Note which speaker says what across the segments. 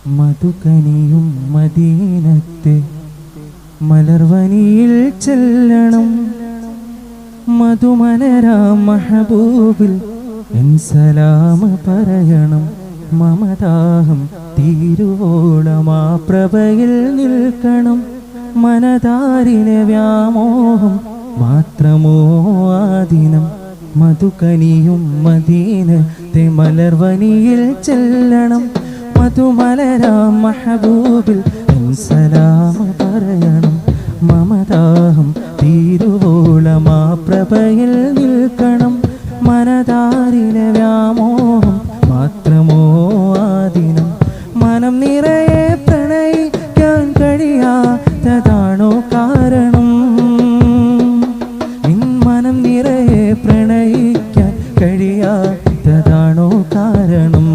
Speaker 1: മധുകനിയും മദീനത്തെ മലർവനിയിൽ ചെല്ലണം. മധുമലരാം മഹബൂബിൽ എൻ സലാം പറയണം. മമദാഹം തീരുവോളമാ പ്രഭയിൽ നിൽക്കണം. മനതാരിലെ വ്യാമോഹം മാത്രമോ ആദിനം. മധുകനിയും മദീനത്തെ മലർവനിയിൽ ചെല്ലണം. മധുമലരാം മഹബൂബിൽ എൻ സലാം പറയണം. മമദാഹം തീരുവോളമാ പ്രഭയിൽ നിൽക്കണം. മനതാരിലെ വ്യാമോഹം മാത്രമോ ആദിനം. മനം നിറയെ പ്രണയിക്കാൻ കഴിയാത്തതാണോ കാരണം? മനം നിറയെ പ്രണയിക്കാൻ കഴിയാത്തതാണോ കാരണം?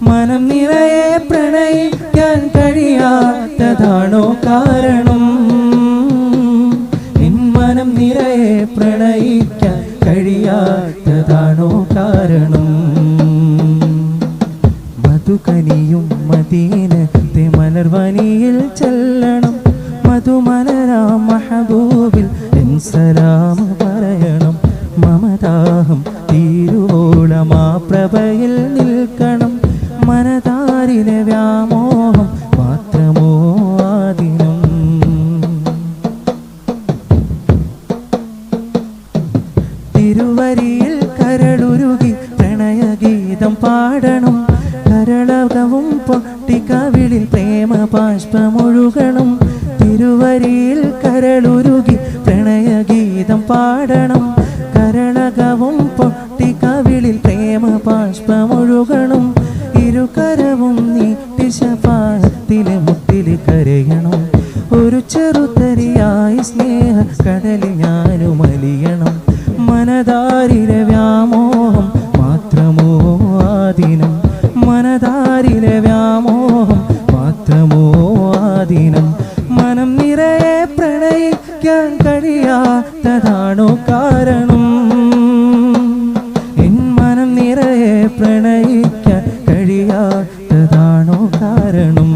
Speaker 1: മനം നിറയെ പ്രണയിക്കാൻ കഴിയാത്തതാണോ കാരണം? മനം നിറയെ പ്രണയിക്കാൻ കഴിയാത്തതാണോ കാരണം? മധുകനിയും മദീനത്തെ മലർവനിയിൽ ചെല്ലണം. മധുമലരാം മഹബൂബിൽ എൻ സലാം പറയണം. മമദാഹം തീരുവോളമാ പ്രഭയിൽ നിൽക്കണം. മനതാരിലെ വ്യാമോഹം മാത്രമോ ആദിനം. തിരുവരിയിൽ കരളുരുകി പ്രണയഗീതം പാടണം. കരളകവും പൊട്ടിക്കവിളിൽ പ്രേമ ബാഷ്പമൊഴുകണം. തിരുവരിയിൽ കരളുരുകി പ്രണയഗീതം പാടണം. കരളകവും പൊട്ടിക്കവിളിൽ പ്രേമ ബാഷ്പമൊഴുകണം. ഇരുകരവും നീട്ടി ശഫാഅത്തിലെ മുട്ടിൽ കരയണം. ഒരു ചെറുതരിയായി സ്നേഹ കടലിൽ ഞാനും അലിയണം. മനതാരിലെ വ്യാമോഹം മാത്രമോ ആദിനം. മനതാരിലെ വ്യാമോഹം മാത്രമോ ആദിനം. മനം നിറയെ പ്രണയിക്കാൻ കഴിയാത്തതാണോ കാരണം? എൻ മനം നിറയെ പ്രണയിക്കാൻ കഴിയാത്തതാണോ കാരണം?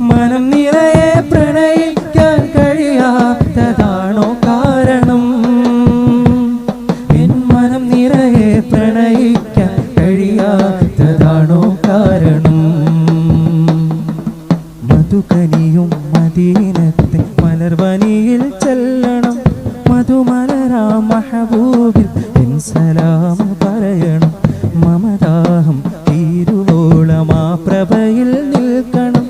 Speaker 1: മനം നിറയെ പ്രണയിക്കാൻ കഴിയാത്തതാണോ കാരണം? എൻ മനം നിറയെ പ്രണയിക്കാൻ കഴിയാത്തതാണോ കാരണം? മധുകനിയും മദീനത്തെ മലർവനിയിൽ ചെല്ലണം. മധുമലരാം മഹബൂബിൽ എൻ സലാം പറയണം. മമദാഹം തീരുവോളമാ പ്രഭയിൽ നിൽക്കണം.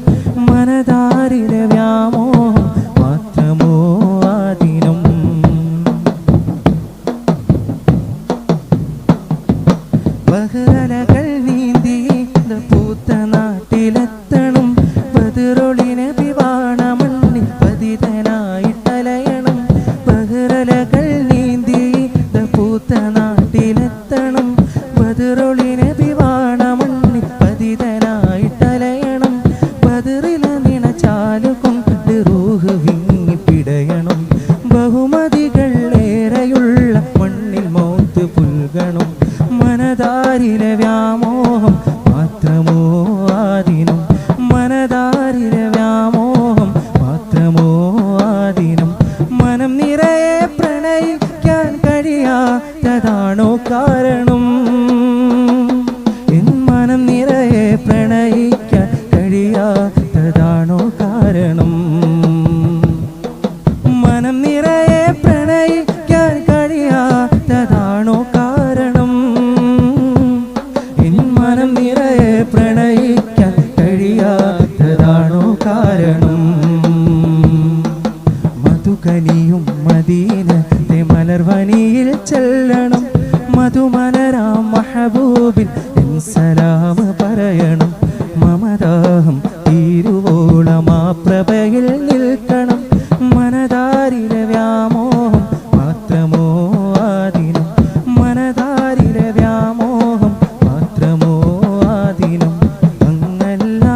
Speaker 1: മനതാരിലെ വ്യാമോഹം മാത്രമോ ആദിനം. ബഹ്റലകൾ നീന്തി പൂത്ത നാട്ടിലെത്തണം. ബദറുളിനെ വിവാണ മണ്ണിൽ പതിതനായിട്ടലയണം. ബഹ്റലകൾ നീന്തി പൂത്ത നാട്ടിലെത്തണം. ബദറുളിനെ വിവാണ മണ്ണിൽ പതിതനായിട്ടലയണം. ബദറില നിണച്ചാലുകൊണ്ട് റൂഹ് വിങ്ങിപ്പിടയണം. ബഹുമതികൾ ഏറെയുള്ള മണ്ണിൽ മൗത്ത് പുൽകണം. മനതാരിലെ വ്യാമോഹം മാത്രമോ ആദിനം. മനതാരിലെ വ്യാമോഹം മാത്രമോ ആദിനം. മനം നിറയെ പ്രണയിക്കാൻ കഴിയാത്തതാണോ കാരണം? എൻ മനം നിറയെ പ്രണയിക്കാൻ കഴിയാത്തതാണോ കാരണം? മനം നിറയെ പ്രണയിക്കാൻ കഴിയാത്തതാണോ കാരണം? എൻ മനം നിറയെ പ്രണയിക്കാൻ കഴിയാത്തതാണോ കാരണം? മധുകനിയും മദീനത്തെ മലർവനിയിൽ ചെല്ലണം. മധുമലരാം മഹബൂബിൽ എൻ സലാം പറയണം. മമദാഹം തീരുവോളമാ പ്രഭയിൽ നിൽക്കണം. മനതാരിലെ വ്യാമോഹം മാത്രമോ ആദിനം. മനതാരിലെ വ്യാമോഹം മാത്രമോ ആദിനം. അങ്ങല്ലാതാരാണ്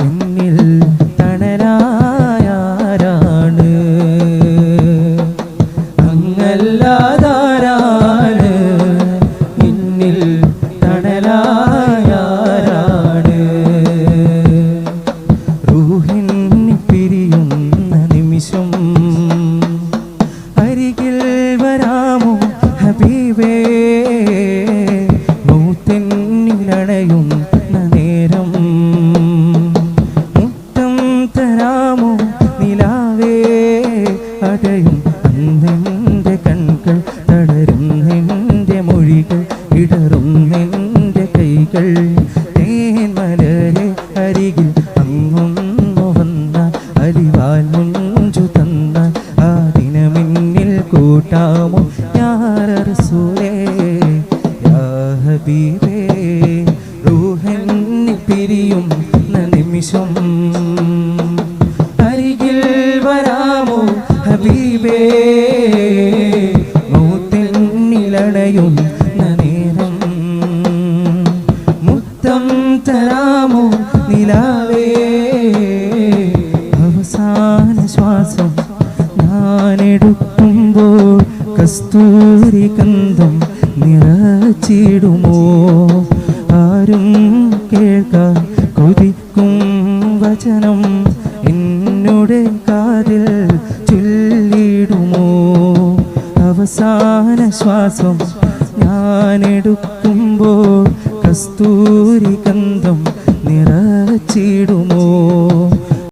Speaker 1: എന്നിൽ തണലായാരാണ്? അങ്ങല്ലാതാരാണ് ഇടറുന്നെൻ്റെ കൈകൾ തേന്മലരെ അരികിൽ അങ്ങൊന്നു വന്ന അരിവാൽ മുഞ്ചു തന്ന ആ ദിനമിന്നിൽ കൂട്ടാമോ യാ റസൂലേ യാ ഹബീബേ റൂഹന്നി പിരിയും നിമിഷം അരികിൽ വരാമോ ഹബീബേ മൗത്തിനിലണയും നേരം മുത്തം തരാമോ നിലാവേ അവസാന ശ്വാസം ഞാനെടുക്കുമ്പോൾ കസ്തൂരി കന്ധം നിറച്ചിടുമോ ആരും കേൾക്കാൻ കൊതിക്കും വചനം എന്നോട് കാതിൽ ചൊല്ലിടുമോ അവസാന ശ്വാസം ഞാനെടുക്കുമ്പോൾ കസ്തൂരി ഗന്ധം നിറച്ചിടുമോ